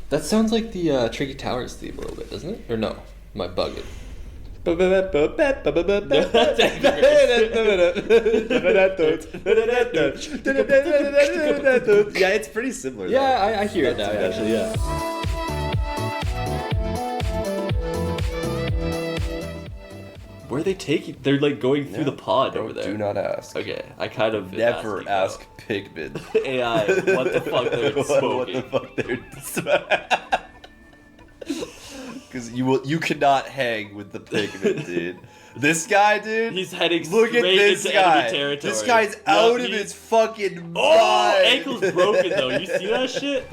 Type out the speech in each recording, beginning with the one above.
That sounds like the Tricky Towers theme a little bit, doesn't it? Or no? Am I bugging? Yeah, it's pretty similar. Yeah, I hear it now, actually, yeah. Where are they taking? They're like going through the pod over there. Do not ask. Okay, I kind of never ask Pikmin. AI, what the fuck they're smoking? What the fuck they're Because you cannot hang with the Pikmin, dude. This guy, dude. He's heading look straight at this into guy. enemy territory. This guy's out of his fucking mind. Oh, ankle's broken though. You see that shit?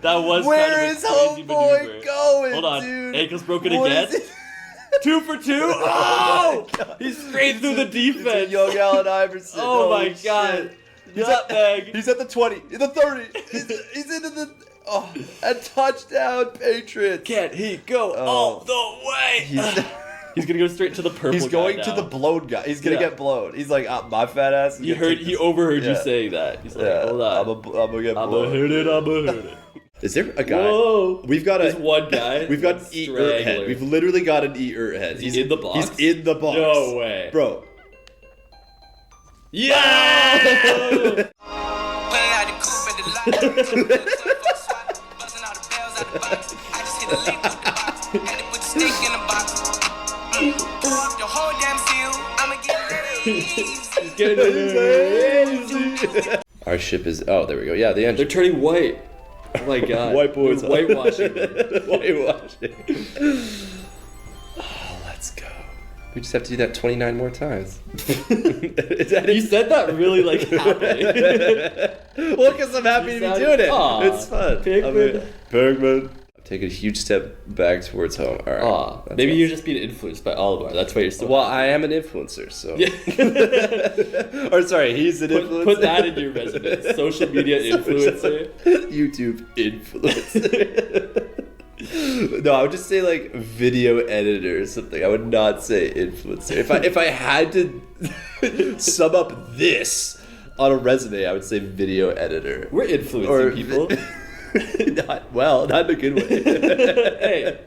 That was Where kind of a is crazy homeboy maneuver. going, Hold on, dude? ankle's broken What again. is it? 2 for 2. Oh, he's straight through the defense. It's a young Allen Iverson. Oh my Holy god. shit. He's at the 20, in the 30. He's into the a touchdown, Patriots. Can't he go all the way? He's gonna go straight to the purple. He's going guy to now. the blown guy. He's gonna get blown. He's like, my fat ass. He overheard you saying that. He's like, hold on. I'm gonna get blown. I'm a hit it. Is there a guy? Whoa. We've got There's one guy. We've got an eat head. We've literally got an eat head. He's in the box. He's in the box. No way, bro. Yeah. Our ship is. Oh, there we go. Yeah, the engine. They're turning white. Oh my god. White boys. They're whitewashing. Whitewashing. Oh, let's go. We just have to do that 29 more times. You said that really like happy. Well, because I'm happy to be doing it. Aw, it's fun. Pikmin. Pikmin. I'm taking a huge step back towards home. All right. Aw, maybe awesome. you're just being influenced by Oliver. That's why you're so. Well, I am an influencer, so. Yeah. Or sorry, he's an influencer. Put that in your resume. Social media influencer. YouTube influencer. No, I would just say like video editor or something. I would not say influencer. If I had to sum up this on a resume, I would say video editor. We're influencing people. Not in a good way. Hey,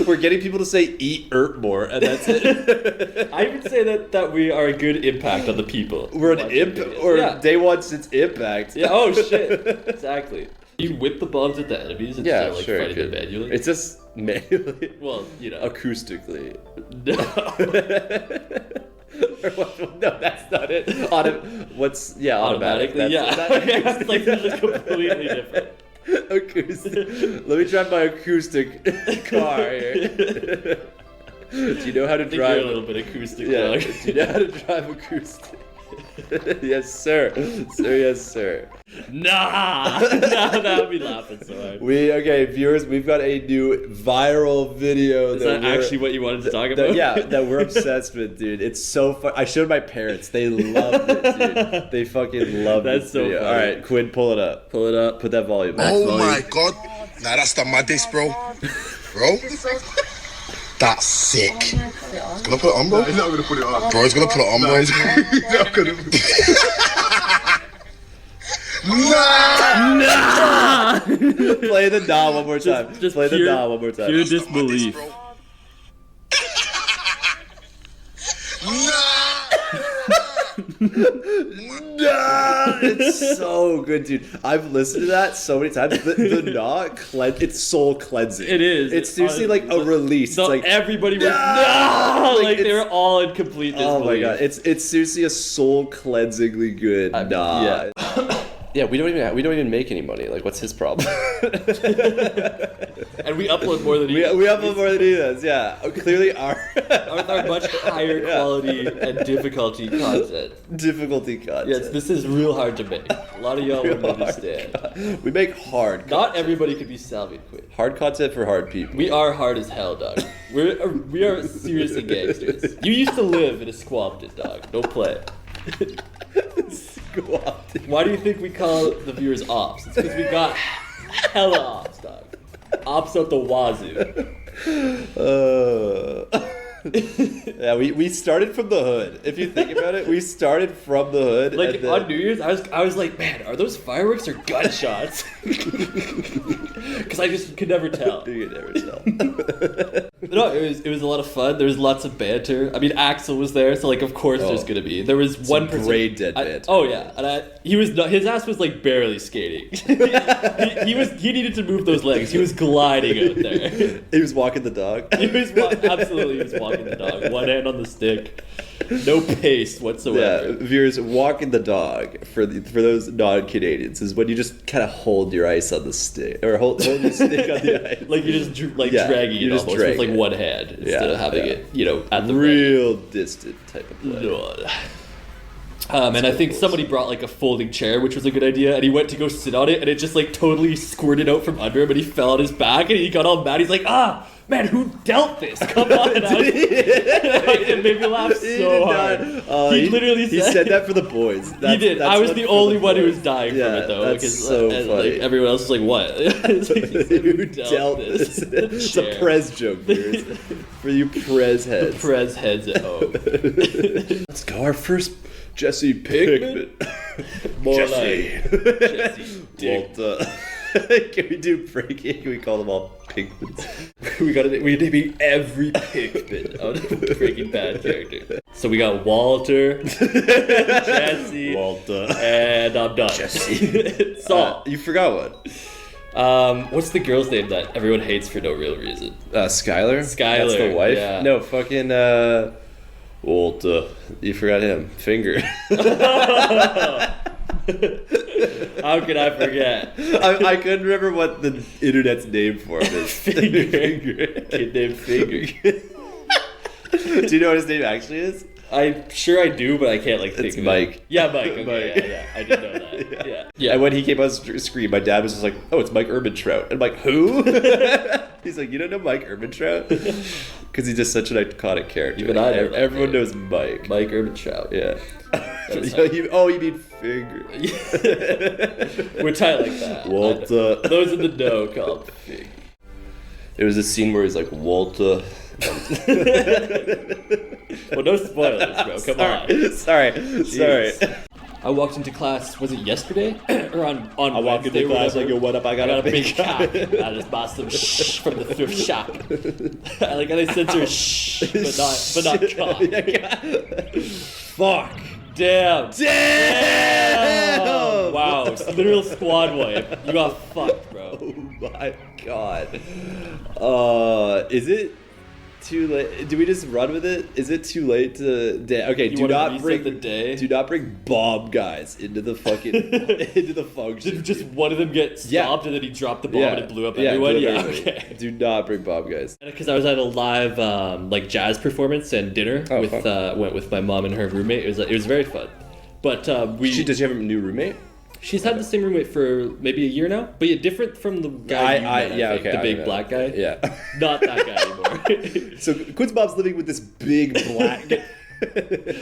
we're getting people to say eat more, and that's it. I would say that we are a good impact on the people. We're an imp, or day one since impact. Yeah. Oh shit. Exactly. You whip the bombs at the enemies instead of like fighting them manually. It's just manually. Well, acoustically. No. No, that's not it. Automatically? Yeah. It's like just completely different. Acoustic. Let me drive my acoustic car here. Do you know how to drive? You're a little bit acoustic. Yeah. Dog. Do you know how to drive acoustic? Yes, sir. Yes, sir. Nah. That would be laughing so hard. Viewers, we've got a new viral video. Is that actually what you wanted to talk about? That we're obsessed with, dude. It's so fun. I showed my parents. They loved it, dude. They fucking loved it. That's so funny. All right, Quinn, pull it up. Pull it up. Put that volume. Oh my god. Nah, that's the maddest, bro. Bro? That's sick. He's gonna put it on, bro? He's not gonna put it on. Bro, he's gonna put it on, bro. He's not gonna put it Nah! Play the nah one more time. Just play the nah one more time. Pure disbelief. Nah, it's so good, dude. I've listened to that so many times. The nah, it's soul cleansing. It is. It's seriously like a release. So it's like everybody was nah! Like they were all in complete disbelief. Oh my god, it's seriously a soul cleansingly good nah. Yeah. Yeah, we don't even make any money. Like, what's his problem? And we upload more than he does. We upload more than he does. Yeah, clearly with our much higher quality and difficulty content. Difficulty content. Yes, this is real hard to make. A lot of y'all wouldn't understand. We make hard content. Not everybody could be Salvy Quinn. Hard content for hard people. We are hard as hell, dog. We are seriously gangsters. You used to live in a squampton, dog. Don't play. Why do you think we call the viewers ops? It's because we got hella ops, dog. Ops out the wazoo. Yeah, we started from the hood. If you think about it, we started from the hood. Like and then... on New Year's, I was like, man, are those fireworks or gunshots? Because I just could never tell. You could never tell. No, it was a lot of fun. There was lots of banter. I mean, Axel was there, so like of course there's gonna be. There was one person. Brain dead banter. Oh yeah, and he was not, his ass was like barely skating. he needed to move those legs. He was gliding out there. He was walking the dog. He was walking the dog. One hand on the stick. No pace whatsoever. Yeah, viewers, walking the dog for those non-Canadians is when you just kind of hold your ice on the stick or hold your stick on the ice. Like you're just dragging it almost with like one hand instead of having it, at the real distant type of play. And I think somebody brought like a folding chair, which was a good idea, and he went to go sit on it, and it just like totally squirted out from under him, and he fell on his back, and he got all mad. He's like, man, who dealt this? Come on. It made me laugh so hard. He literally said that for the boys. He did. I was the only one who was dying from it, though. That's so funny. Like, everyone else was like, what? It's like, who dealt this? It's a Prez joke, viewers. For you Prez heads. The Prez heads at home. Let's go. Our first Jesse Pikmin. Jesse Walter. Can we do breaking? Can we call them all Pikmins? we need to be every Pikmin out of Breaking Bad character. So we got Walter, Jesse, Walter, and I'm done. Jesse. Saul. You forgot one. What's the girl's name that everyone hates for no real reason? Skylar? Skylar. That's the wife? Yeah. No, fucking, Walter. You forgot him. Finger. How could I forget? I couldn't remember what the internet's name for him is. Finger. Kid named Finger. Do you know what his name actually is? I'm sure I do, but I can't think it's of Mike. It. Yeah, Mike. Okay, Mike. Yeah, I did know that. Yeah. And when he came on screen, my dad was just like, "Oh, it's Mike Ehrmantraut." And I'm like, "Who?" He's like, "You don't know Mike Ehrmantraut?" Because he's just such an iconic character. Even I know everyone knows Mike. Mike Ehrmantraut. Yeah. You mean Finger? We're tight like that. Walter. Those in the know call him Finger. There was a scene where he's like, Walter. Well, no spoilers, bro. Come on. Sorry. I walked into class, was it yesterday? Or on I walked into class like, yo, what up? I got a big cock. I just bought some shh from the thrift shop. I like how they censor shh, but not cock. Fuck. Damn. Wow. Literal squad wipe. You got fucked, bro. Oh my god. Is it too late? Do we just run with it? Is it too late to? Okay, do not bring the day. Do not bring bomb guys into the fucking into the function. Did just one of them get stopped and then he dropped the bomb and it blew up everyone? Yeah. Okay. Do not bring bomb guys. Because I was at a live like jazz performance and dinner went with my mom and her roommate. It was very fun. But does she have a new roommate? She's had the same roommate for maybe a year now, but yeah, different from the guy the big black guy. Yeah. Not that guy anymore. So Quinn's mom's living with this big black guy.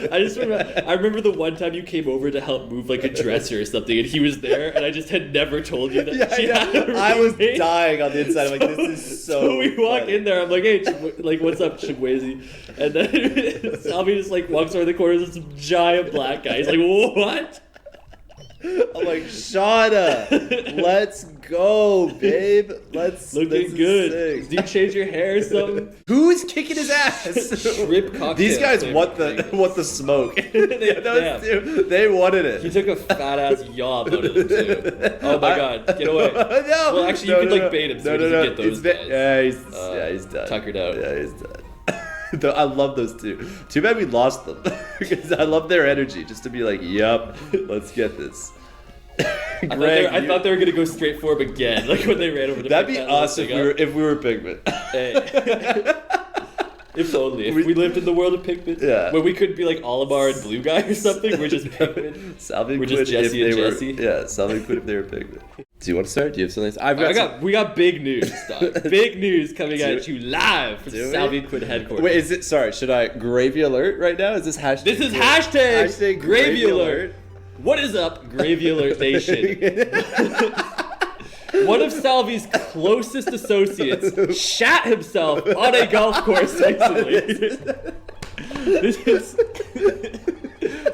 I remember the one time you came over to help move like a dresser or something, and he was there, and I just had never told you that. I was dying on the inside. I'm like, this is so we walk funny. in there. I'm like, hey, what's up, Chibwezi? And then Salvy just like walks over the corner. There's this giant black guy. He's like, what? I'm like, Shauna, let's go, babe. Looking good. Do you change your hair or something? Who's kicking his ass? Rip cocktail. These guys want the smoke. They wanted it. He took a fat ass yob out of them too. Oh my god, get away. No. Well, actually, you could bait him so he doesn't get those guys. Yeah, he's done. Tuckered out. Yeah, he's done. I love those two. Too bad we lost them because I love their energy. Just to be like, "Yup, let's get this." I thought they were gonna go straight for him again, like when they ran over. That'd be us if we were Pikmin. Hey. If only. If we lived in the world of Pikmin, where we could be like Olimar and Blue Guy or something. We're just Pikmin. Salvy we're just Jesse and Jesse. Salvy and Quinn if they were Pikmin. Do you want to start? Do you have something? We got big news, dog. Big news coming at you live from Salvy and Quinn headquarters. Wait, is it? Sorry, should I gravy alert right now? Is this hashtag? This is hashtag gravy alert. What is up, Gravy Alert Nation? One of Salvy's closest associates shat himself on a golf course recently. This is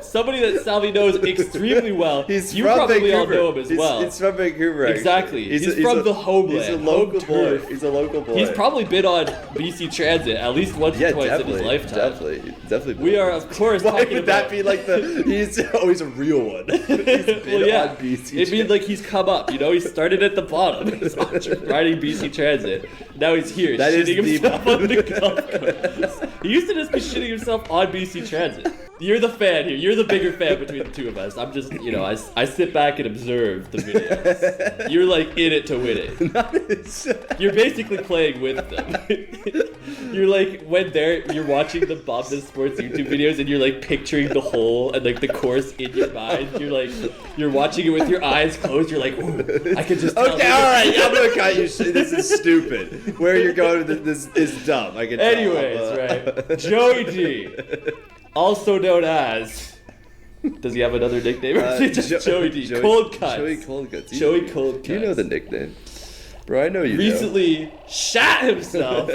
somebody that Salvy knows extremely well. You probably all know him as well. He's from Vancouver. Actually. Exactly. He's from the homeland. He's a local boy. He's a local boy. He's probably been on BC Transit at least once or twice in his lifetime. Definitely. We are, of course, Why talking would about... that be like the... He's always a real one. He's been on BC it means like he's come up, you know? He started at the bottom. He's riding BC Transit. Now he's here, shitting himself on the golf course. He used to just be shitting himself on BC Transit. You're the fan here. You're the bigger fan between the two of us. I'm just, you know, I sit back and observe the videos. You're like in it to win it. You're basically playing with them. You're like, when you're watching the Bob the Sports YouTube videos and you're like picturing the hole and like the course in your mind. You're like, you're watching it with your eyes closed. You're like, ooh, I can just tell. Okay, alright, I'm gonna cut you. This is stupid. Where you're going with this is dumb. I can tell. Anyways, right. Joey G. Also known as... Does he have another nickname? Or is it just Joey D? Cold Cuts. Joey Cold Cuts. Joey Cold Cuts. You know the nickname. Bro, I know you recently shat himself.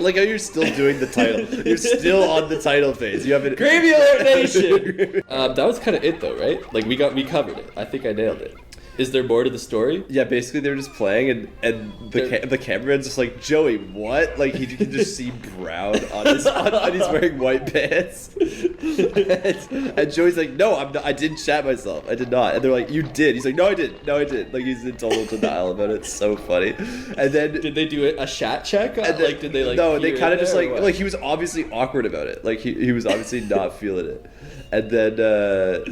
Like how you're still doing the title. You're still on the title phase. You haven't... Gravy Alert Nation! That was kind of it though, right? Like we covered it. I think I nailed it. Is there more to the story? Yeah, basically they were just playing and the cameraman's just like, Joey, what? Like you can just see brown on his and he's wearing white pants. And Joey's like, no, I didn't shat myself. I did not. And they're like, you did. He's like, no, I didn't. No, I didn't. Like he's in total denial about it. It's so funny. And then did they do a shat check? And then, like did they like no, they kind of just like he was obviously awkward about it. Like he was obviously not feeling it. And then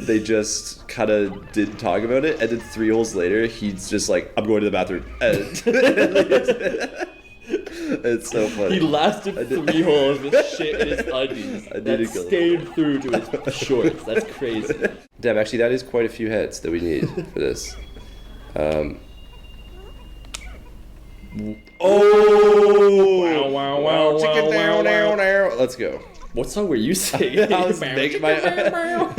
they just kind of didn't talk about it. And then 3 holes later, he's just like, I'm going to the bathroom. And it's so funny. He lasted 3 holes with shit in his undies. That stained through to his shorts. That's crazy. Damn, actually, that is quite a few hits that we need for this. Oh! Wow. Chicken down. Let's go. What song were you singing? I was making my own.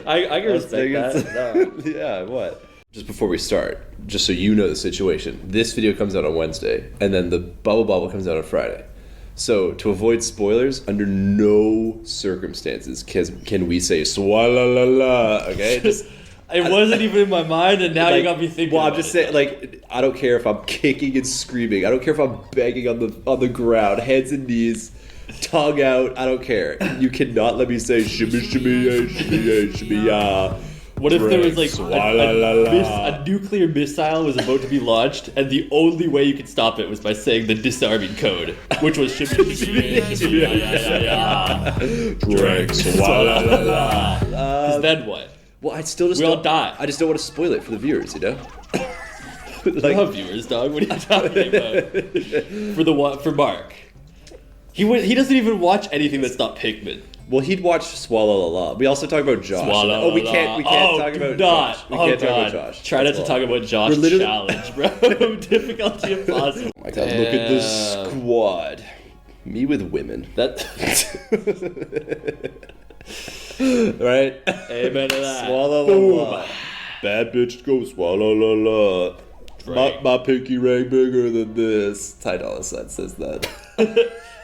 I can respect that. Yeah, what? Just before we start, just so you know the situation, this video comes out on Wednesday, and then the Bubble Bobble comes out on Friday. So, to avoid spoilers, under no circumstances can we say swalla-la-la, okay? It wasn't even in my mind, and now you got me thinking. Well, I'm just saying, like, I don't care if I'm kicking and screaming. I don't care if I'm banging on the ground, hands and knees, tongue out. I don't care. You cannot let me say shimmy shimmy yeah, shimmy yeah, shimmy yeah. What if there was like a nuclear missile was about to be launched, and the only way you could stop it was by saying the disarming code, which was shimmy shimmy shimmy yeah. Drink swalla. Because then what? Well, I still just all die. I just don't want to spoil it for the viewers, you know. Like viewers, dog. What are you talking about? For Mark. He doesn't even watch anything that's not Pikmin. Well, he'd watch Swallow La La. We also talk about Josh. Oh, we can't talk about Josh. We can't talk about Josh. Try not to talk about Josh challenge, bro. Difficulty impossible. Oh my god, look at this squad. Me with women. Right? Amen to that. Swallow La La. Bad bitch go swallow La La. My pinky ring bigger than this. Ty Dolla $ign says that.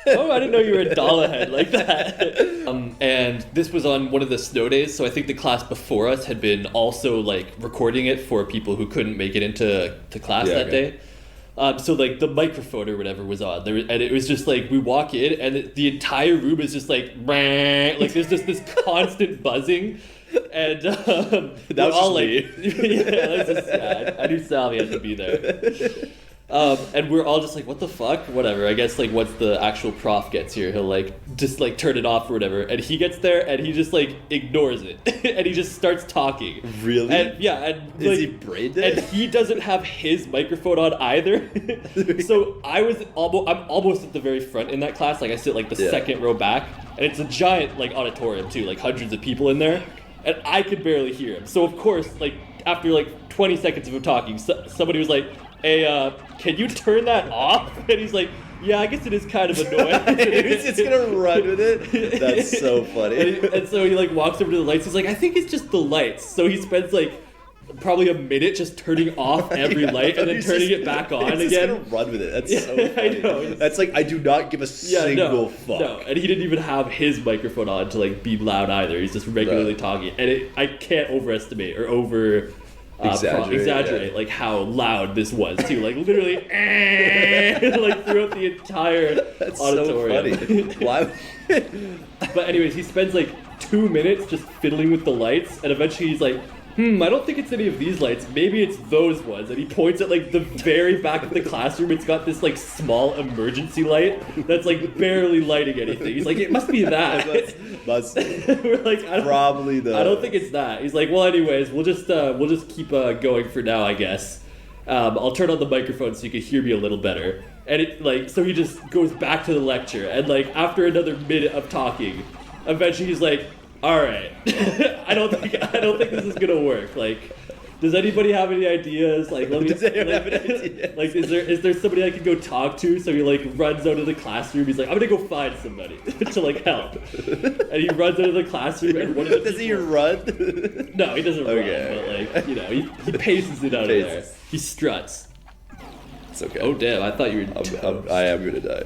Oh, I didn't know you were a doll head like that. And this was on one of the snow days, so I think the class before us had been also like recording it for people who couldn't make it into class that day. So like the microphone or whatever was on there, and it was just like we walk in and the entire room is just like there's just this constant buzzing. And that was all like, yeah, that's just sad. I knew Salvy had to be there. And we're all just like, what the fuck? Whatever. I guess like once the actual prof gets here, he'll like just like turn it off or whatever. And he gets there and he just like ignores it. And he just starts talking. Really? And yeah, and is he brain dead? And he doesn't have his microphone on either. So I'm almost at the very front in that class. Like I sit like the second row back, and it's a giant like auditorium too, like hundreds of people in there. And I could barely hear him. So of course, like after like 20 seconds of him talking, somebody was like, hey, can you turn that off? And he's like, yeah, I guess it is kind of annoying. He's just gonna run with it. That's so funny. And so he like walks over to the lights. He's like, I think it's just the lights. So he spends like probably a minute just turning off every light and then turning it back on he's again. Just gonna run with it. That's so funny. I know. That's like, I do not give a single fuck. No, and he didn't even have his microphone on to like be loud either. He's just regularly talking, and I can't overestimate or exaggerate like how loud this was too. Like literally, like throughout the entire That's auditorium. So funny. Why? But anyways, he spends like 2 minutes just fiddling with the lights, and eventually he's like, I don't think it's any of these lights. Maybe it's those ones. And he points at like the very back of the classroom. It's got this like small emergency light that's like barely lighting anything. He's like, it must be that. We're like, probably the. I don't think it's that. He's like, well, anyways, we'll just keep going for now, I guess. I'll turn on the microphone so you can hear me a little better. And it like, so he just goes back to the lecture, and like after another minute of talking, eventually he's like, all right, I don't think this is gonna work. Like, does anybody have any ideas? Like, does anyone have any ideas? Like, is there somebody I can go talk to? So he like runs out of the classroom. He's like, I'm gonna go find somebody to like help. And he runs out of the classroom. And one of the does he run? No, he doesn't run. But like, you know, he paces it out of there. He struts. It's okay. Oh damn! I thought you were. I am gonna die.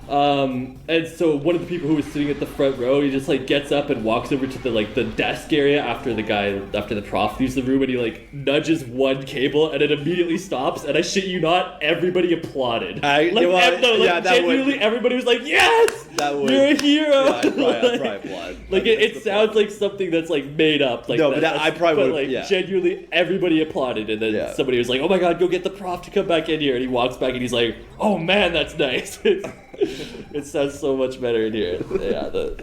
And so one of the people who was sitting at the front row, he just like gets up and walks over to the desk area after the prof leaves the room, and he like nudges one cable, and it immediately stops. And I shit you not, everybody applauded. Genuinely, everybody was like, "Yes, you're a hero!" Yeah, I'd probably applaud. Like it sounds like something that's like made up. Like no, but I probably would. Like genuinely, everybody applauded, and then somebody was like, "Oh my god, go get the prof to come back in here!" And he walks back, and he's like, "Oh man, that's nice." It sounds so much better in here. Yeah, the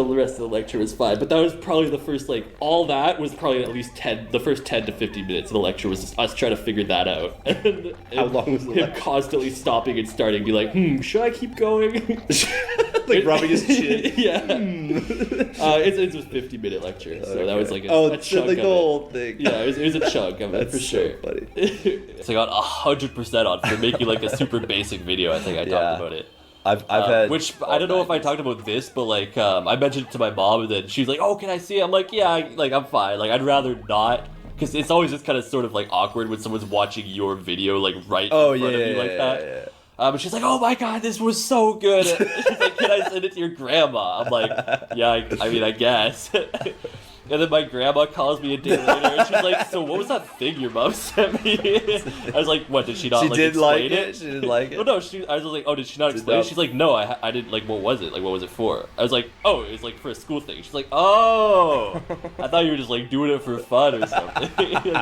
rest of the lecture was fine, but that was probably the first all that was probably at least the first 10 to 15 minutes of the lecture was just us trying to figure that out. And how long was the lecture? Constantly stopping and starting, be like, should I keep going? Like rubbing his chin. Yeah. It's a 50-minute lecture, so that was like a chunk like of the whole thing. Yeah, it was a chunk of it for sure. So funny. It's like on 100% on for making like a super basic video. I think I talked about it. I've had, which I don't know if I talked about this, but like I mentioned it to my mom, and then she's like, "Oh, can I see it?" I'm like, "Yeah, I'm fine. Like, I'd rather not, because it's always just kind of sort of like awkward when someone's watching your video like right in front of you like that." Yeah. But she's like, "Oh my god, this was so good." She's like, "Can I send it to your grandma?" I'm like, "Yeah, I mean, I guess." And then my grandma calls me a day later, and she's like, "So what was that thing your mom sent me?" I was like, "What, did she not explain it?" She didn't like it? Oh no, I was like, "Oh, did she not explain it?" She's like, "No, I didn't, like, what was it? Like, what was it for?" I was like, "Oh, it was like for a school thing." She's like, "Oh, I thought you were just like doing it for fun or something."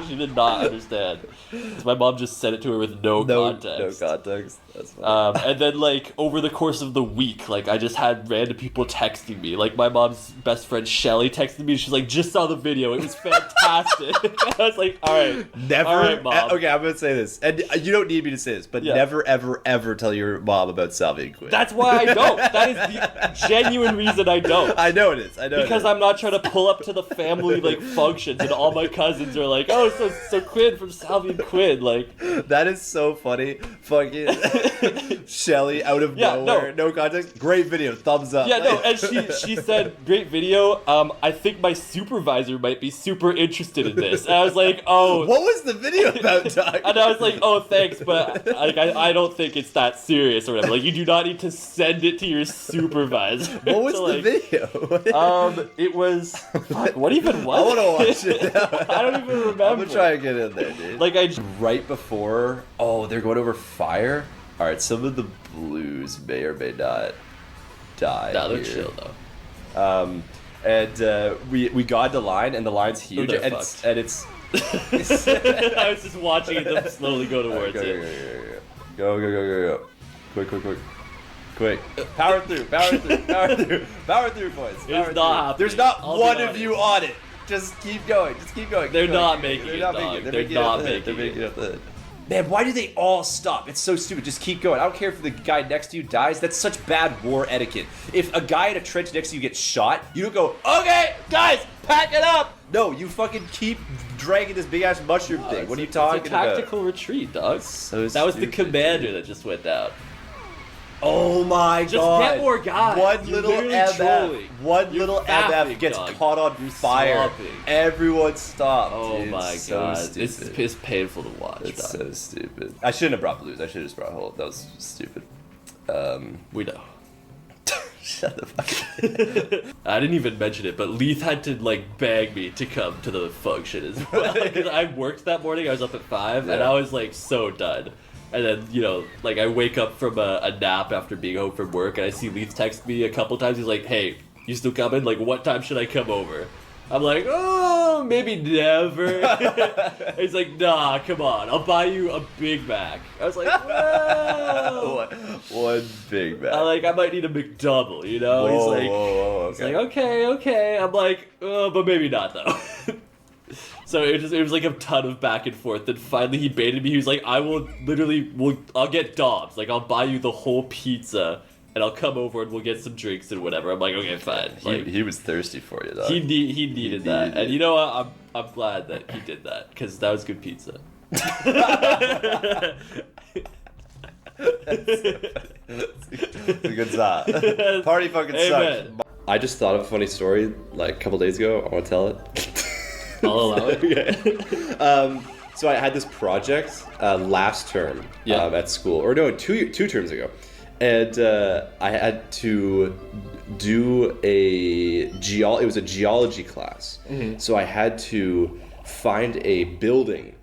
She did not understand. Because my mom just sent it to her with no context. No context. That's funny. And then like over the course of the week, like I just had random people texting me. Like my mom's best friend Shelly texted me, and she's like, "Just saw the video. It was fantastic." I was like, all right, Mom. Okay, I'm gonna say this, and you don't need me to say this, but never, ever, ever tell your mom about Salvy and Quinn. That's why I don't. That is the genuine reason I don't. I know it is. Because I'm not trying to pull up to the family like functions, and all my cousins are like, "Oh, so Quinn from Salvy and Quinn." Like, that is so funny. Fucking Shelly out of nowhere, no context. Great video, thumbs up. Yeah, no, and she said, "Great video. I think my supervisor might be super interested in this." And I was like, "Oh, what was the video about, Doc?" And I was like, "Oh, thanks, but like I don't think it's that serious or whatever. Like, you do not need to send it to your supervisor." What was the video? It was what even was? I want to watch it now. I don't even remember. I'm gonna try and get in there, dude. Like right before. Oh, they're going over fire. All right, some of the blues may or may not die. No, they're chill though. And we got the line, and the line's huge, and it's I was just watching them slowly go towards it. Go. Quick. Power through, boys. There's not one of you on it. Just keep going. They're not making it, dog. They're not making it. Man, why do they all stop? It's so stupid. Just keep going. I don't care if the guy next to you dies. That's such bad war etiquette. If a guy in a trench next to you gets shot, you don't go, "Okay, guys, pack it up." No, you fucking keep dragging this big ass mushroom thing. What are you talking about? It's a tactical retreat, dog. So that was the commander that just went down. Oh my Just god. get more guys. One You're little literally MF. trolling. One You're little fapping, MF gets dog. caught on You're fire. slopping. Everyone stopped. Oh dude. my So god. stupid. It's painful to watch. It's dog. so stupid. I shouldn't have brought blues. I should have just brought Holt. That was stupid. We know. Shut the fuck up. I didn't even mention it, but Leith had to like beg me to come to the function as well. Because I worked that morning. I was up at 5, and Yeah. I was like so done. And then like I wake up from a nap after being home from work, and I see Leith text me a couple times. He's like, "Hey, you still coming? Like, what time should I come over?" I'm like, "Oh, maybe never." He's like, "Nah, come on. I'll buy you a Big Mac." I was like, "Whoa." One big man. I might need a McDouble, He's like, whoa, He's like, okay. I'm like, but maybe not though. So it was like a ton of back and forth. Then finally he baited me. He was like, I'll get Dom's. Like, I'll buy you the whole pizza, and I'll come over and we'll get some drinks and whatever. I'm like, okay, fine. Like, He was thirsty for you, dog. he needed that, and you know what? I'm glad that he did that because that was good pizza. It's a good shot. Party fucking Amen. sucks. I just thought of a funny story like a couple days ago. I want to tell it. I'll allow it. Okay. So I had this project last term at school, or no, two terms ago, and I had to do it was a geology class. Mm-hmm. So I had to find a building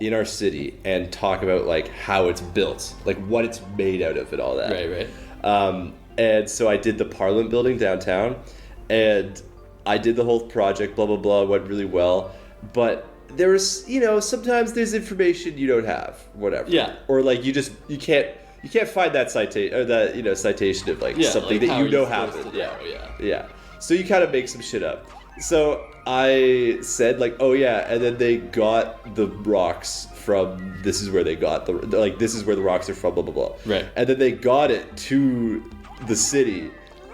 in our city and talk about like how it's built, like what it's made out of and all that. Right. And so I did the Parliament building downtown, and I did the whole project, blah, blah, blah, went really well. But there was, sometimes there's information you don't have, whatever. Yeah. Or like you can't find that citation, or that, citation of like something like that how are you happened. supposed to- Yeah. So you kind of make some shit up. So I said like, oh yeah, and then they got the rocks from, this is where they got this is where the rocks are from, blah, blah, blah. Right. And then they got it to the city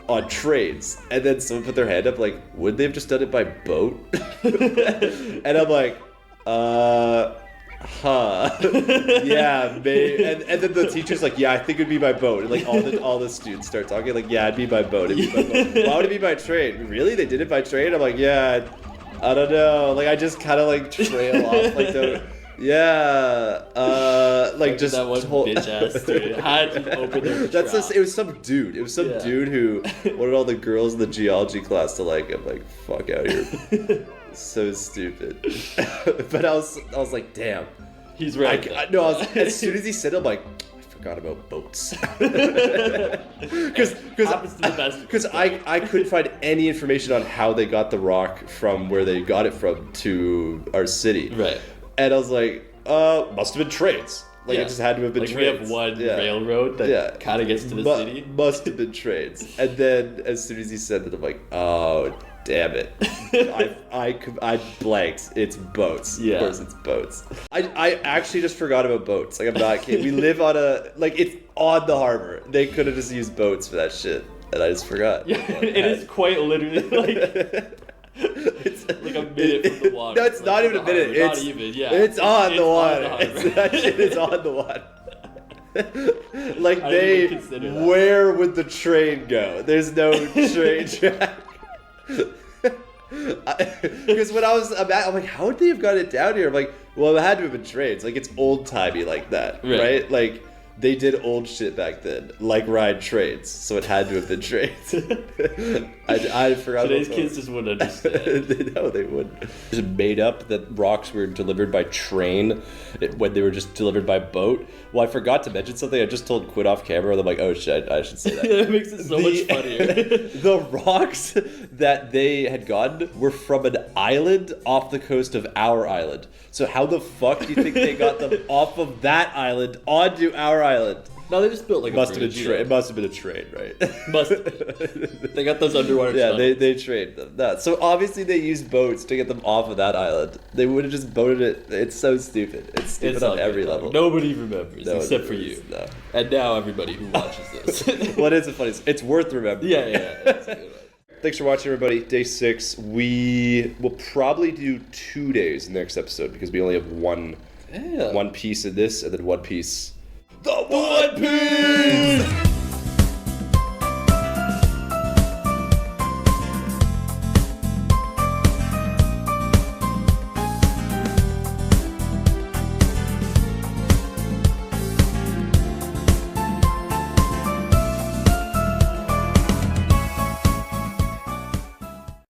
on trains, and then someone put their hand up like, would they have just done it by boat? And I'm like, yeah, maybe. And then the teacher's like, yeah, I think it'd be by boat. And like all the students start talking like, yeah, it'd be by boat. Why would it be by train? Really? They did it by train? I'm like, yeah, I don't know. Like I just kind of like trail off like the. Yeah, like just that one bitch ass dude had to open their That's trap. it was some dude. It was some dude who wanted all the girls in the geology class to like him. Like, fuck out here. So stupid. But I was like, damn. He's right. As soon as he said it, I'm like, I forgot about boats. Because I couldn't find any information on how they got the rock from where they got it from to our city. Right. And I was like, must have been trains. Like, it just had to have been like trains. we have one railroad that kind of gets to the city. Must have been trains. And then as soon as he said that, I'm like, oh, damn it. I blanked. It's boats. Yeah. Of course it's boats. I actually just forgot about boats. Like, I'm not kidding. We live on it's on the harbor. They could have just used boats for that shit. And I just forgot. Yeah, it is quite literally like... It's like a minute from the water. No, it's not even a minute. Not even, yeah. It's on the water. That shit is on the water. Like where would the train go? There's no train track. Because when I'm like, how would they have got it down here? I'm like, well, it had to have been trains. Like, it's old timey like that, right? Like, they did old shit back then, like ride trains, so it had to have been trains. I forgot. Today's kids just wouldn't understand. No, they wouldn't. Just made up that rocks were delivered by train when they were just delivered by boat. Well, I forgot to mention something. I just told Quinn off camera, and I'm like, oh shit, I should say that. It makes it so much funnier. The rocks that they had gotten were from an island off the coast of our island. So how the fuck do you think they got them off of that island onto our island? No, they just built like It must have been a train, right? Must have been. They got those underwater tunnels. They trained them. No, so obviously they used boats to get them off of that island. They would have just boated it. It's so stupid. It's stupid on every level. Nobody remembers except for you. No. And now everybody who watches this. What is it funny? It's worth remembering. Yeah. Thanks for watching, everybody. Day 6. We will probably do 2 days in the next episode because we only have one piece of this and then one piece. The One Piece!